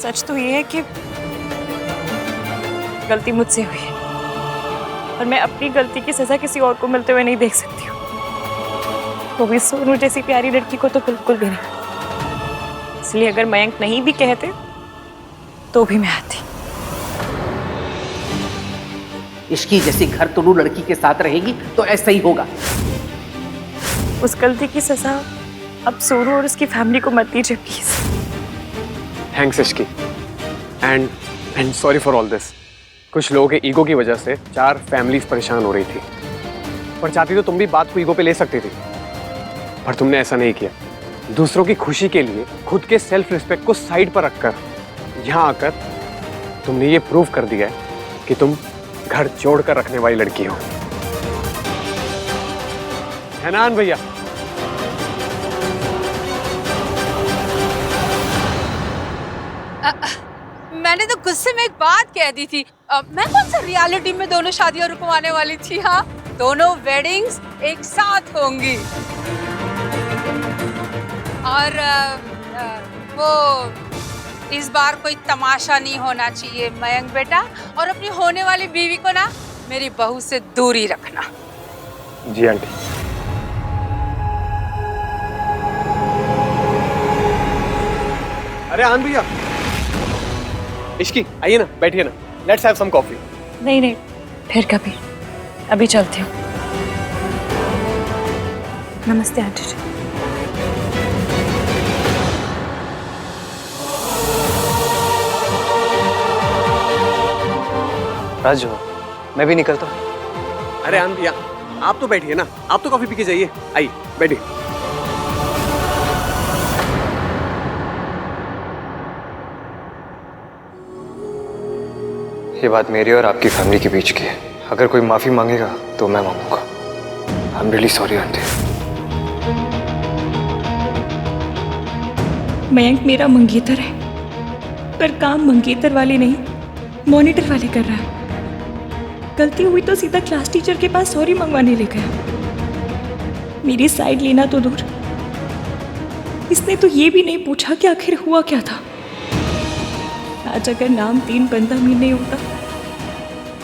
सच तो ये है कि गलती मुझसे हुई है और मैं अपनी गलती की सजा किसी और को मिलते हुए नहीं देख सकती हूँ। वो भी सोनू जैसी प्यारी लड़की को तो बिल्कुल भी नहीं। इसलिए अगर मयंक नहीं भी कहते तो भी मैं आती। इश्की जैसी घर तुलू लड़की के साथ रहेगी तो ऐसा ही होगा। उस गलती की सजा अब सोनू और उसकी फैमिली को मत दीजिए please. Thanks Ishki and sorry for all this. कुछ लोगों के ईगो की वजह से 4 फैमिलीज परेशान हो रही थी, पर चाहती तो तुम भी बात को ईगो पे ले सकती थी, पर तुमने ऐसा नहीं किया। दूसरों की खुशी के लिए खुद के सेल्फ रिस्पेक्ट को साइड पर रखकर यहाँ आकर तुमने ये प्रूव कर दिया है कि तुम घर जोड़कर रखने वाली लड़की हो, है ना भैया? मैंने तो गुस्से में एक बात कह दी थी। मैं कौन सा रियलिटी में दोनों शादियां रुकवाने वाली थी। हाँ, दोनों वेडिंग्स एक साथ होंगी। और वो इस बार कोई तमाशा नहीं होना चाहिए मयंक बेटा, और अपनी होने वाली बीवी को ना मेरी बहू से दूरी रखना। जी आंटी। अरे आन भैया, इश्की आइए ना, बैठिए ना, लेट्स हैव सम कॉफी। नहीं नहीं, फिर कभी, अभी चलती हूँ। नमस्ते आंटी जी। राजू, मैं भी निकलता हूँ। अरे आन भैया, आप तो बैठिए ना, आप तो कॉफी पी के जाइए। आइए बैठिए। ये बात मेरी और आपकी फैमिली के बीच की है। अगर कोई माफी मांगेगा तो मैं मांगूंगा। I am really sorry aunty. Mayank मेरा मंगेतर है, पर काम मंगेतर वाले नहीं, मॉनिटर वाले कर रहा है। गलती हुई तो सीधा क्लास टीचर के पास सॉरी मंगवाने ले गया। मेरी साइड लेना तो दूर, इसने तो ये भी नहीं पूछा कि आखिर हुआ क्या था। आज अगर नाम 3 बंदा मी नहीं होता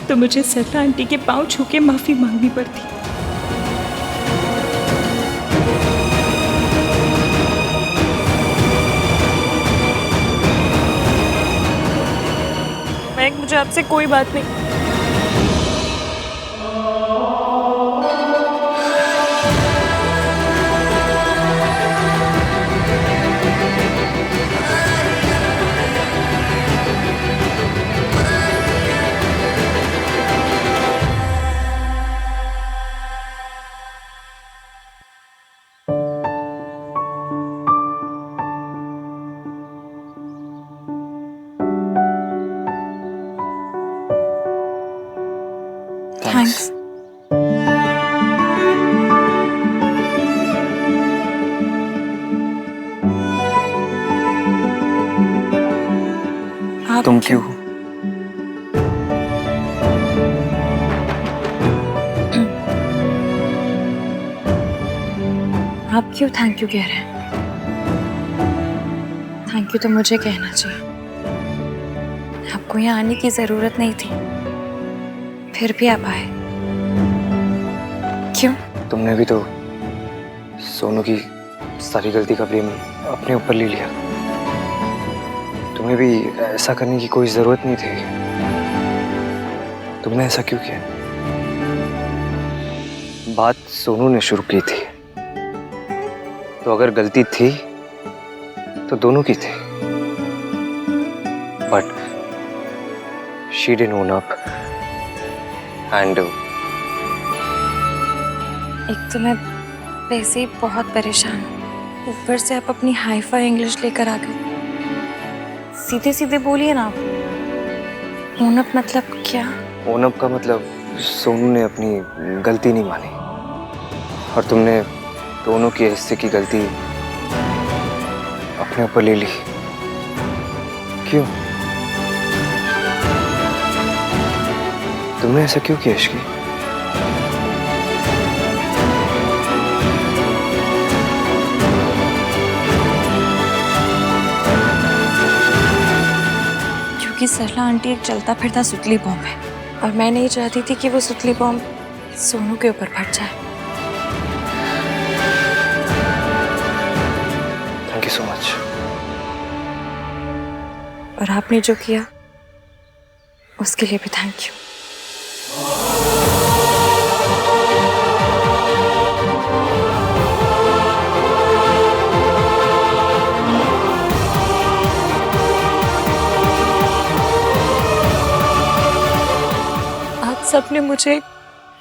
तो मुझे सरला आंटी के पांव छू के माफी मांगनी पड़ती। मयंक, मुझे आपसे कोई बात नहीं। थैंक्स। तुम क्यों? आप क्यों थैंक यू कह रहे हैं? थैंक यू तो मुझे कहना चाहिए। आपको यहाँ आने की जरूरत नहीं थी, फिर भी आप आए। क्यों? तुमने भी तो सोनू की सारी गलती का ब्लेम अपने ऊपर ले लिया। तुम्हें भी ऐसा करने की कोई जरूरत नहीं थी। तुमने ऐसा क्यों किया? बात सोनू ने शुरू की थी, तो अगर गलती थी तो दोनों की थी। But she didn't own up and एक तो मैं वैसे ही बहुत परेशान हूँ, ऊपर से आप अपनी हाई-फाई इंग्लिश लेकर आ गए। सीधे सीधे बोलिए ना आप। ओन अप मतलब क्या? ओन अप का मतलब सोनू ने अपनी गलती नहीं मानी और तुमने दोनों के हिस्से की गलती अपने ऊपर ले ली। क्यों? तुमने ऐसा क्यों किया इश्की? क्योंकि सरला आंटी एक चलता फिरता सुतली बॉम्ब है और मैं नहीं चाहती थी कि वो सुतली बॉम्ब सोनू के ऊपर फट जाए। Thank you so much. और आपने जो किया उसके लिए भी थैंक यू। सबने मुझे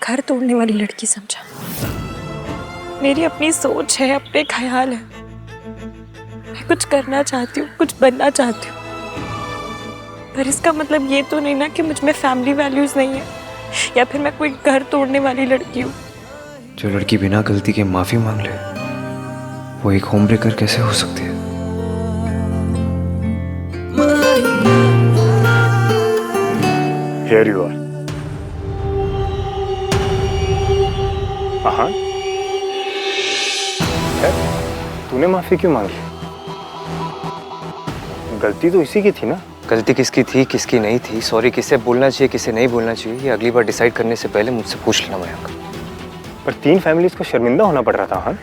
घर तोड़ने वाली लड़की समझा। मेरी अपनी सोच है, अपने ख्याल है। मैं कुछ करना चाहती हूँ, कुछ बनना चाहती हूँ, पर इसका मतलब ये तो नहीं ना कि मुझ में फैमिली वैल्यूज नहीं है या फिर मैं कोई घर तोड़ने वाली लड़की हूँ। जो लड़की बिना गलती के माफी मांग ले वो एक होम ब्रेकर कैसे हो सकती है? Here you are. हाँ, तूने माफी क्यों मांगी? गलती तो इसी की थी ना। गलती किसकी थी किसकी नहीं थी, सॉरी किसे बोलना चाहिए किसे नहीं बोलना चाहिए, ये अगली बार डिसाइड करने से पहले मुझसे पूछ लेना मयंक। पर 3 फैमिलीज को शर्मिंदा होना पड़ रहा था। हाँ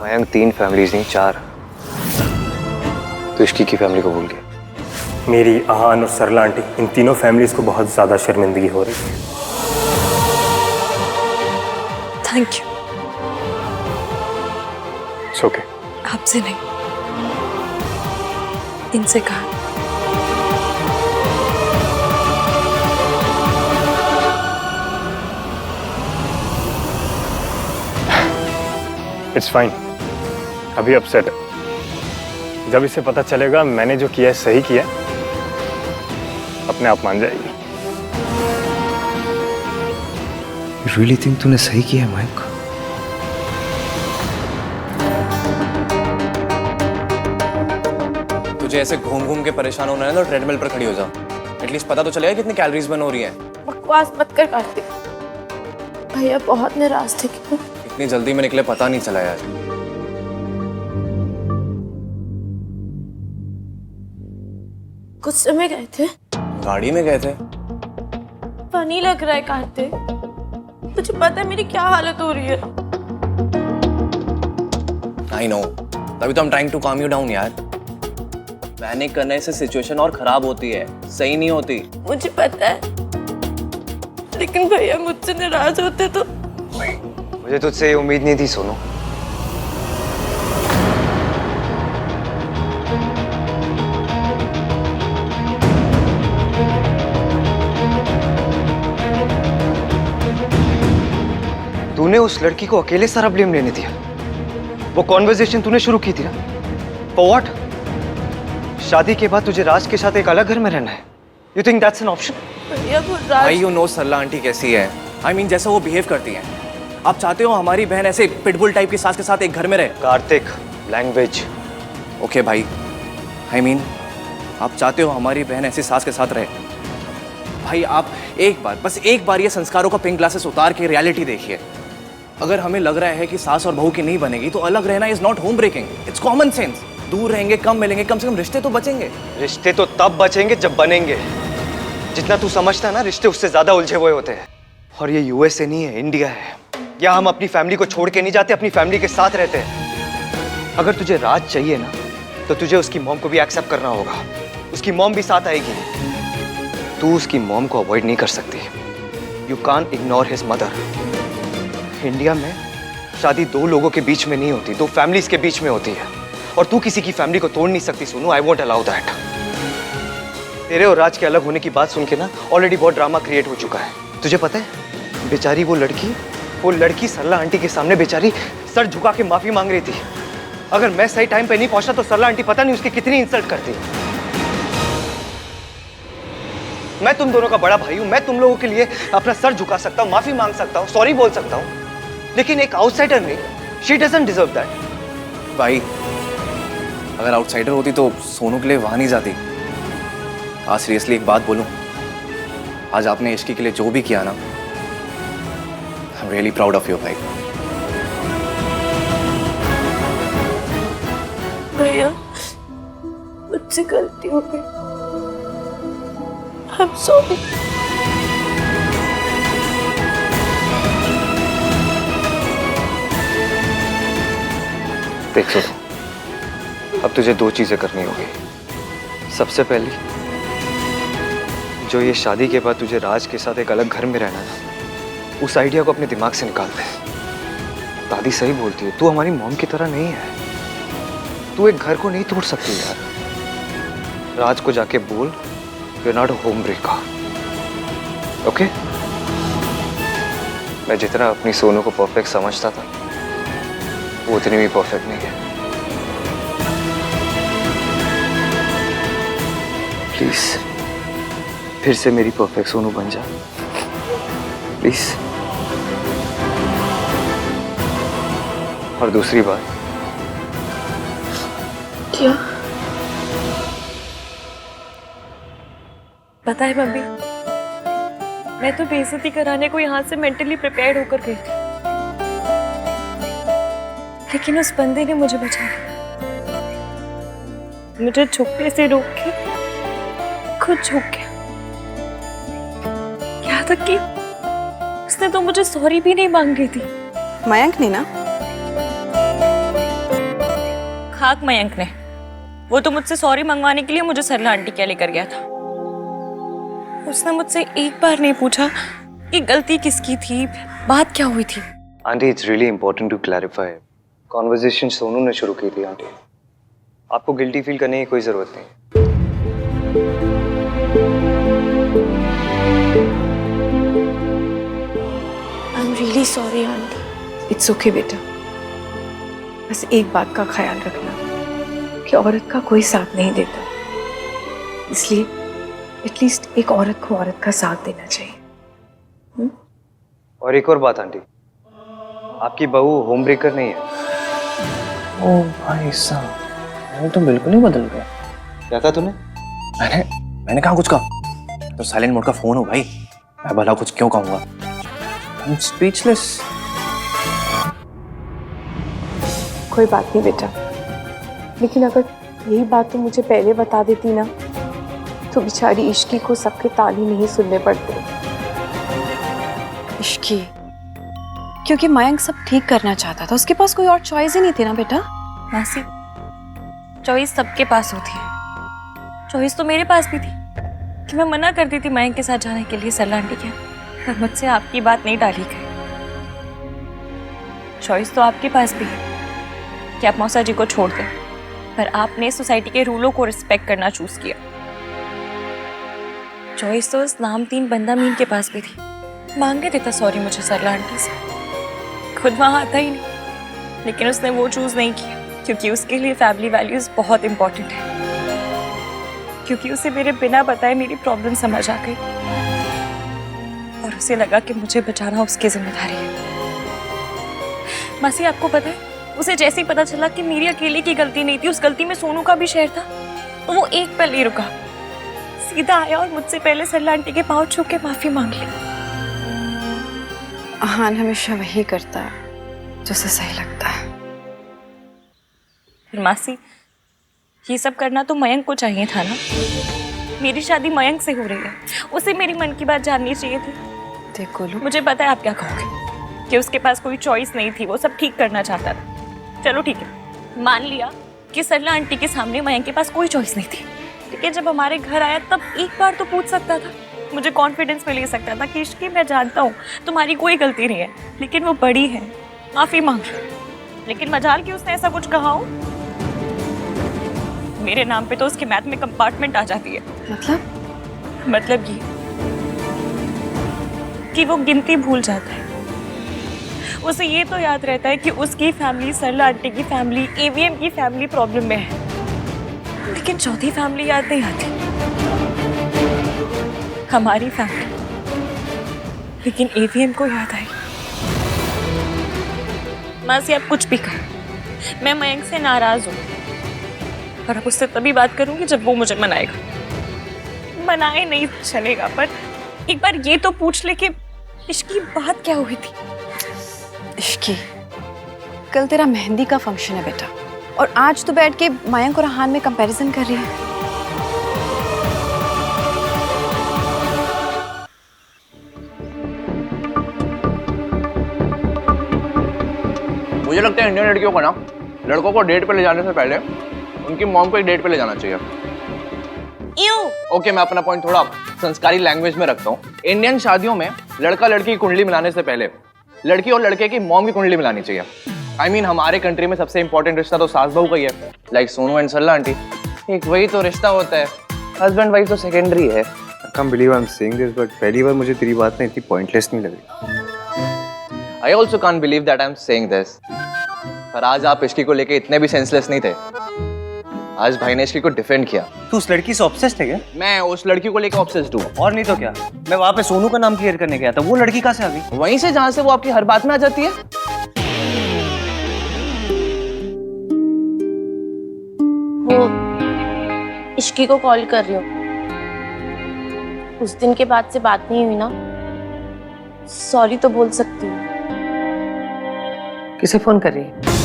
मयंक 3 फैमिलीज नहीं 4। तो इश्की की फैमिली को भूल गया। मेरी, आहान और सरला आंटी, इन तीनों फैमिलीज को बहुत ज्यादा शर्मिंदगी हो रही है। Thank you. It's okay. आपसे नहीं, इनसे कहा। It's fine. अभी अपसेट है। जब इसे पता चलेगा मैंने जो किया है सही किया है, अपने आप मान जाएगी। You really think तूने सही किया है मयंक? तुझे ऐसे घूम घूम के परेशान होना है ना, तो ट्रेडमिल पर खड़ी हो जा। एटलीस्ट पता तो चलेगा कितनी कैलोरीज बर्न हो रही हैं। बकवास मत कर कार्तिक, भैया बहुत निराश थे। क्यों इतनी जल्दी में निकले पता नहीं चला यार। कुछ समय गए थे, गाड़ी में गए थे। फनी लग रहा है कार्तिक, तुझे पता है मेरी क्या हालत हो रही है। आई नो, तभी तो I'm trying to calm you down यार। पैनिक करने से सिचुएशन और खराब होती है, सही नहीं होती। मुझे पता है, लेकिन भैया मुझसे नाराज होते तो। मुझे तुझसे ये उम्मीद नहीं थी सोनू। तूने उस लड़की को अकेले सारा ब्लेम लेने दिया। वो कॉन्वर्सेशन तूने शुरू की थी ना, फॉर व्हाट? शादी के बाद तुझे राज के साथ एक अलग घर में रहना है। You think that's an option? भैया वो भाई राज, यू नो सरला आंटी कैसी है। I mean, जैसा वो बिहेव करती हैं। आप चाहते हो हमारी बहन ऐसे पिटबुल टाइप की सास के साथ एक घर में रहे? कार्तिक, लैंग्वेज। ओके भाई, I mean, आप चाहते हो हमारी बहन ऐसी सास के साथ रहे? भाई आप एक बार, बस एक बार ये संस्कारों का पिंक ग्लासेस उतार के रियलिटी देखिए। अगर हमें लग रहा है कि सास और बहू की नहीं बनेगी तो अलग रहना is not home breaking, it's common sense. दूर रहेंगे, कम मिलेंगे, कम से कम रिश्ते तो बचेंगे। रिश्ते तो तब बचेंगे जब बनेंगे। जितना तू समझता है ना, रिश्ते उससे ज्यादा उलझे हुए होते हैं। और ये यूएसए नहीं है, इंडिया है। यहाँ हम अपनी फैमिली को छोड़ के नहीं जाते, अपनी फैमिली के साथ रहते हैं। अगर तुझे राज चाहिए ना, तो तुझे उसकी मॉम को भी एक्सेप्ट करना होगा। उसकी मॉम भी साथ आएगी। तू उसकी मॉम को अवॉइड नहीं कर सकती। You can't ignore his mother. India में शादी 2 लोगों के बीच में नहीं होती, 2 फैमिलीज के बीच में होती है। और तू किसी की फैमिली को तोड़ नहीं सकती Sonu. I won't allow that. तेरे और राज के अलग होने की बात सुन के ना ऑलरेडी बहुत ड्रामा क्रिएट हो चुका है। तुझे पता है, बेचारी वो लड़की सरला आंटी के सामने बेचारी सर झुका के माफी मांग रही थी। अगर मैं सही टाइम पे नहीं पहुंचा तो सरला आंटी पता नहीं उसकी कितनी इंसल्ट करती। मैं तुम दोनों का बड़ा भाई हूं, मैं तुम लोगों के लिए अपना सर झुका सकता हूं, माफी मांग सकता हूं, सॉरी बोल सकता हूं, लेकिन एक आउटसाइडर नहीं, शी डजंट डिजर्व दैट। भाई अगर आउटसाइडर होती तो सोनू के लिए वहां नहीं जाती। आज सीरियसली एक बात बोलूं, आज आपने इश्की के लिए जो भी किया ना, आई am really proud of you भाई। भैया मुझसे गलती हो गई, I'm sorry. देख सुनो, अब तुझे दो चीजें करनी होगी। सबसे पहली, जो ये शादी के बाद तुझे राज के साथ एक अलग घर में रहना है, उस आइडिया को अपने दिमाग से निकाल दे। दादी सही बोलती है, तू हमारी मॉम की तरह नहीं है। तू एक घर को नहीं तोड़ सकती यार। राज को जाके बोल, you are not a home breaker, okay? मैं जितना अपनी सोनू को परफेक्ट समझता था, वो उतनी भी परफेक्ट नहीं है। प्लीज फिर से मेरी परफेक्ट सोनू बन जा, प्लीज। और दूसरी बात, क्या? पता है मम्मी, मैं तो बेइज्जती कराने को यहाँ से मेंटली प्रिपेयर्ड होकर गई थी, लेकिन उस बंदे ने मुझे बचा लिया। मुझे झुकने से रोक के खुद झुक गया। यहाँ तक कि उसने तो मुझे सॉरी भी नहीं मांग रही थी। मयंक ने ना? खाक मयंक ने। वो तो मुझसे सॉरी मंगवाने के लिए मुझे सरला आंटी क्या लेकर गया था। उसने मुझसे एक बार नहीं पूछा कि गलती किसकी थी, बात क्या हुई थी। Aunty, it's really important to clarify. Conversation Sonu ने शुरू की थी आंटी। आपको गिल्टी फील करने की कोई जरूरत नहीं। I'm really sorry, aunty. It's okay बेटा, बस एक बात का ख्याल रखना कि औरत का कोई साथ नहीं देता, इसलिए एटलीस्ट एक औरत को औरत का साथ देना चाहिए। और एक और बात आंटी, आपकी बहू होम ब्रेकर नहीं है। ओ भाई साहब, मैं तो बिल्कुल ही बदल गया। क्या कहा तूने? मैंने कहा कुछ कहा? तो साइलेंट मोड का फोन हो भाई, मैं भला कुछ क्यों कहूंगा? I am speechless. कोई बात नहीं बेटा, लेकिन अगर यही बात तुम मुझे पहले बता देती ना, तो बेचारी इश्की को सबके ताली नहीं सुनने पड़ते। इश्की, क्योंकि मयंक सब ठीक करना चाहता था, उसके पास कोई और चॉइस ही नहीं थी ना बेटा। मासी, चॉइस सबके पास होती है। चॉइस तो मेरे पास भी थी कि मैं मना करती थी मयंक के साथ जाने के लिए सरला आंटी के, पर मुझसे आपकी बात नहीं टाली गई। चॉइस तो आपके पास भी है कि आप मौसा जी को छोड़ दें, पर आपने सोसाइटी के रूलों को रिस्पेक्ट करना चूज किया। चॉइस तो उस नामतीन बंदा मीन के पास भी थी, मांगे देता सॉरी मुझे सरला आंटी से, खुद वहां आता ही नहीं, लेकिन उसने वो चूज नहीं किया क्योंकि उसके लिए फैमिली वैल्यूज बहुत इंपॉर्टेंट है, क्योंकि उसे मेरे बिना बताए मेरी प्रॉब्लम समझ आ गई और उसे लगा कि मुझे बचाना उसकी जिम्मेदारी है। मासी, आपको पता है, उसे जैसे ही पता चला कि मेरी अकेले की गलती नहीं थी, उस गलती में सोनू का भी शेयर था, तो वो एक पल नहीं रुका, सीधा आया और मुझसे पहले सरला आंटी के पाँव छू के माफी मांग ली। आहान हमेशा वही करता है जो उसे सही लगता है। फिर मासी, ये सब करना तो मयंक को चाहिए था ना। मेरी शादी मयंक से हो रही है, उसे मेरी मन की बात जाननी चाहिए थी। देख गोलू, मुझे पता है आप क्या कहोगे कि उसके पास कोई चॉइस नहीं थी, वो सब ठीक करना चाहता था। चलो ठीक है, मान लिया कि सरला आंटी के सामने मयंक के पास कोई चॉइस नहीं थी, लेकिन जब हमारे घर आया तब एक बार तो पूछ सकता था, मुझे कॉन्फिडेंस में ले सकता था कि इश्की, मैं जानता हूँ तुम्हारी कोई गलती नहीं है, लेकिन वो बड़ी है, माफी मांग लो। लेकिन मजाल कि उसने ऐसा कुछ कहा हो, मेरे नाम पे तो उसके मैथ में कंपार्टमेंट आ जाती है। मतलब ये कि वो गिनती भूल जाता है। उसे ये तो याद रहता है कि उसकी फैमिली सरला आंटी की फैमिली, एवीएम की फैमिली प्रॉब्लम में है, लेकिन चौथी फैमिली याद नहीं आती, हमारी फैमिली। लेकिन एवीएम को याद आई। मासी, आप कुछ भी कहो, मैं मयंक से नाराज हूँ और अब उससे तभी बात करूंगी जब वो मुझे मनाएगा। मनाए नहीं चलेगा, पर एक बार ये तो पूछ ले कि इश्की बात क्या हुई थी। इश्की, कल तेरा मेहंदी का फंक्शन है बेटा, और आज तो बैठ के मयंक और आहान में कंपैरिजन कर रही है। मुझे लगता है इंडियन लड़कियों को ना लड़कों को डेट पे ले जाने से पहले उनकी मॉम को एक डेट पे ले जाना चाहिए। ओके, मैं अपना पॉइंट थोड़ा संस्कारी लैंग्वेज में रखता हूँ। इंडियन शादियों में लड़का लड़की की कुंडली मिलाने से पहले लड़की और लड़के की मॉम की कुंडली मिलानी चाहिए। I mean, हमारे कंट्री में सबसे इंपॉर्टेंट रिश्ता तो सास बहू का ही है, like Sonu and Sarla aunty. एक वही तो रिश्ता होता है, हस्बैंड वाइफ तो सेकेंडरी है। I can't believe I'm saying this, but पहली बार मुझे तेरी बात ना इतनी पॉइंटलेस नहीं लगी। I also can't believe that I'm saying this। पर आज आप इश्की को लेके इतने भी सेंसलेस नहीं थे। आज भाई ने इश्की को डिफेंड किया। तू उस लड़की से ऑब्सेस्ड है क्या? मैं उस लड़की को लेके ऑब्सेस्ड हूँ। और नहीं तो क्या, मैं वहाँ पे सोनू का नाम क्लियर करने गया था, वो लड़की कहाँ से आ गई? वहीं से जहाँ से वो आपकी हर बात में आ जाती है। वो इश्की को कॉल कर रही हूँ। उस दिन के बाद से बात नहीं हुई ना, सॉरी तो बोल सकती हूँ। किसे फोन कर रही है?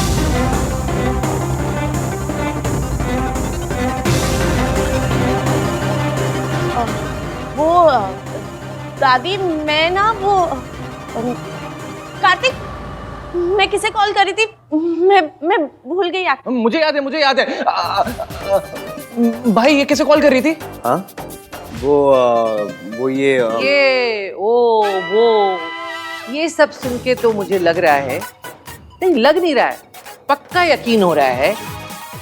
वो दादी, मैं ना वो कार्तिक, मैं किसे कॉल कर रही थी, मैं भूल गई। मुझे याद है। भाई ये किसे कॉल कर रही थी? हाँ, वो ये सब सुन के तो मुझे लग रहा है, नहीं लग नहीं रहा है, पक्का यकीन हो रहा है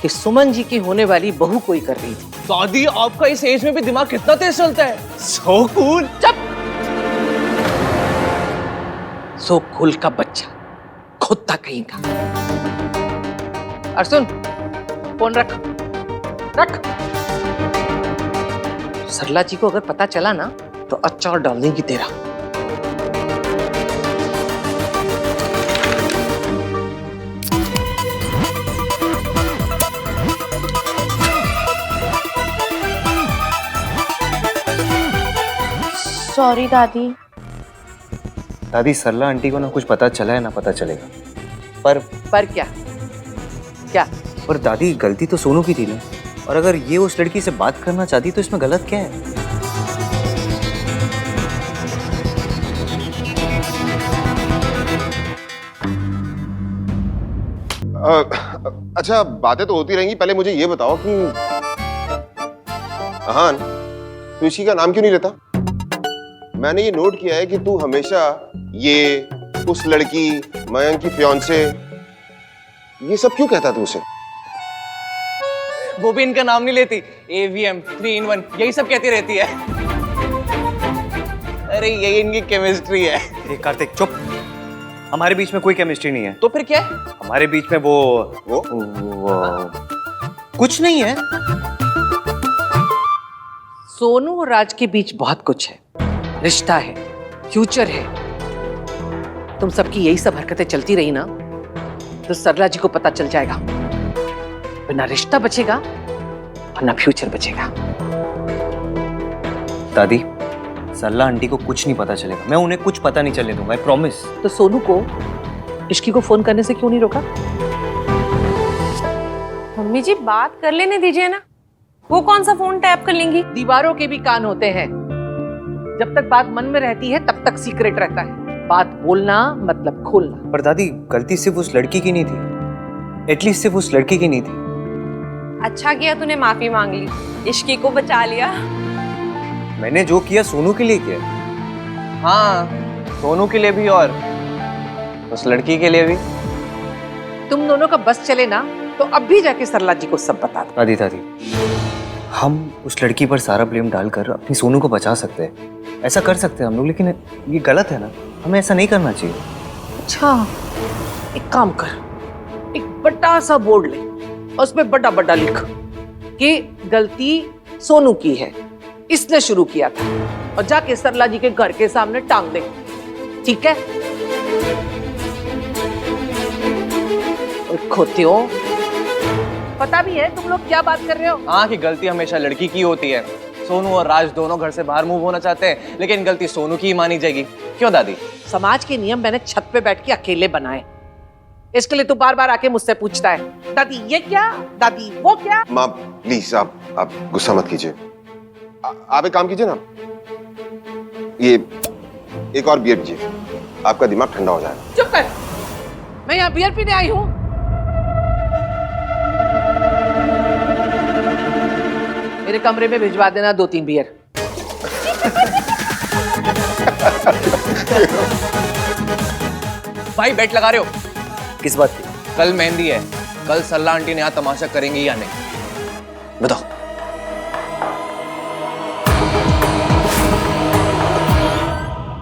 कि सुमन जी की होने वाली बहू कोई कर रही थी। दादी, आपका इस एज में भी दिमाग कितना तेज चलता है। So cool. चुप। सो कूल का बच्चा, खुदा कहीं का। और सुन, फोन रख। सरला जी को अगर पता चला ना तो अचार डाल देंगी तेरा। सॉरी दादी। दादी, सरला आंटी को ना कुछ पता चला है ना पता चलेगा, पर क्या? पर दादी, गलती तो सोनू की थी ना, और अगर ये उस लड़की से बात करना चाहती तो इसमें गलत क्या है? अच्छा, बातें तो होती रहेंगी, पहले मुझे ये बताओ कि अहान, तू इसी का नाम क्यों नहीं लेता? मैंने ये नोट किया है कि तू हमेशा ये, उस लड़की, मयंक की फियांसे, ये सब क्यों कहता तू उसे? वो भी इनका नाम नहीं लेती। AVM 3 in 1 यही सब कहती रहती है। अरे यही इनकी केमिस्ट्री है। कार्तिक चुप, हमारे बीच में कोई केमिस्ट्री नहीं है। तो फिर क्या है? हमारे बीच में वो कुछ नहीं है। सोनू और राज के बीच बहुत कुछ है, रिश्ता है, फ्यूचर है। तुम सबकी यही सब हरकतें चलती रही ना तो सरला जी को पता चल जाएगा, फिर ना रिश्ता बचेगा और ना फ्यूचर बचेगा। दादी, सरला आंटी को कुछ नहीं पता चलेगा, मैं उन्हें कुछ पता नहीं चलने दूंगा, आई प्रॉमिस। तो सोनू को इश्की को फोन करने से क्यों नहीं रोका? मम्मी जी, बात कर लेने दीजिए ना, वो कौन सा फोन टैप कर लेंगी? दीवारों के भी कान होते हैं, जब तक बात मन में रहती है तब तक सीक्रेट रहता है। बात बोलना मतलब खोलना। पर दादी, गलती सिर्फ उस लड़की की नहीं थी, एटलीस्ट सिर्फ उस लड़की की नहीं थी। अच्छा किया तूने माफी मांग ली, इश्की को बचा लिया। मैंने जो किया सोनू के लिए किया। हाँ, सोनू के लिए भी और उस लड़की के लिए भी। तुम दोनों का बस चले ना तो अब भी जाके सरला जी को सब बता दो। दादी, हम उस लड़की पर सारा ब्लेम डालकर अपनी सोनू को बचा सकते हैं, ऐसा कर सकते हैं हम लोग, लेकिन ये गलत है ना, हमें ऐसा नहीं करना चाहिए। अच्छा, एक काम कर, एक बड़ा सा बोर्ड ले और उसमें बड़ा बड़ा लिख कि गलती सोनू की है, इसने शुरू किया था, और जाके सरला जी के घर के सामने टांग दे। ठीक है? और खोतियों, पता भी है तुम लोग क्या बात कर रहे हो। हाँ, कि गलती हमेशा लड़की की होती है। सोनू और राज दोनों घर से बाहर मूव होना चाहते हैं, लेकिन गलती सोनू की ही मानी जाएगी। क्यों दादी? समाज के नियम मैंने छत पे बैठ के अकेले बनाए, इसके लिए तू बार बार आके मुझसे पूछता है, दादी ये क्या, दादी वो क्या। माँ प्लीज, आप गुस्सा मत कीजिए। आप एक काम कीजिए ना, ये एक और बियर पीजिए, आपका दिमाग ठंडा हो जाएगा। चुप कर, मैं यहाँ बियर पीने आई हूँ। मेरे कमरे में भिजवा देना 2-3 बियर। भाई बेट लगा रहे हो? किस बात की? कल मेहंदी है, कल सल्ला आंटी ने यहाँ तमाशा करेंगी या नहीं? बताओ।